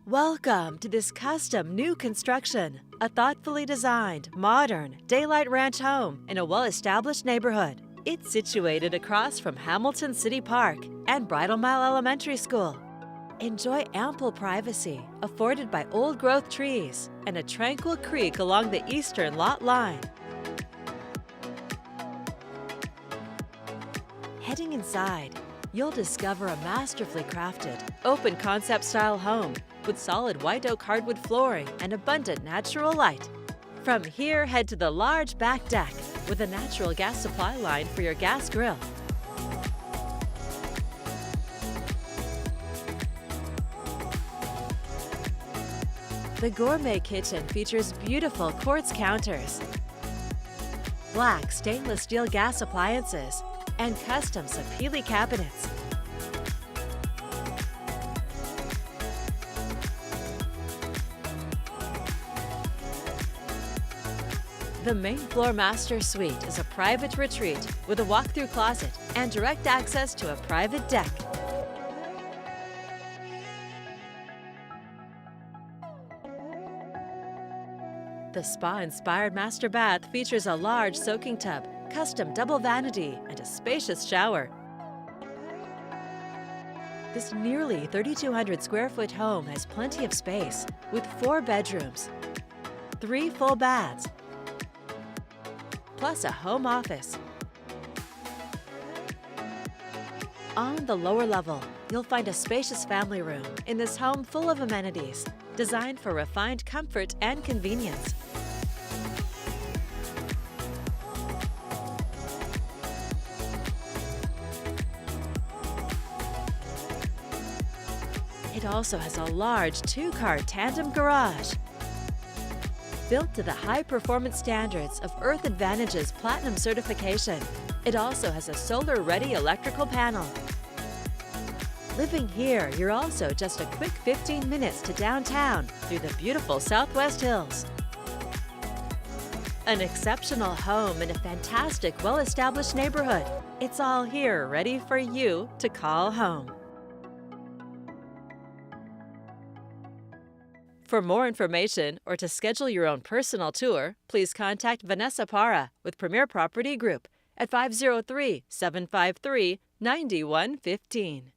Welcome to this custom new construction, a thoughtfully designed, modern, daylight ranch home in a well-established neighborhood. It's situated across from Hamilton City Park and Bridlemile Elementary School. Enjoy ample privacy afforded by old-growth trees and a tranquil creek along the eastern lot line. Heading inside, you'll discover a masterfully crafted, open-concept-style home with solid white oak hardwood flooring and abundant natural light. From here, head to the large back deck with a natural gas supply line for your gas grill. The gourmet kitchen features beautiful quartz counters, black stainless steel gas appliances, and custom Sapele cabinets. The main floor master suite is a private retreat with a walk-through closet and direct access to a private deck. The spa-inspired master bath features a large soaking tub, custom double vanity, and a spacious shower. This nearly 3,200 square foot home has plenty of space with 4 bedrooms, 3 full baths, plus a home office. On the lower level, you'll find a spacious family room in this home full of amenities, designed for refined comfort and convenience. It also has a large 2-car tandem garage. Built to the high-performance standards of Earth Advantage's Platinum certification, it also has a solar-ready electrical panel. Living here, you're also just a quick 15 minutes to downtown through the beautiful Southwest Hills. An exceptional home in a fantastic, well-established neighborhood. It's all here ready for you to call home. For more information or to schedule your own personal tour, please contact Vanessa Parra with Premier Property Group at 503-753-9115.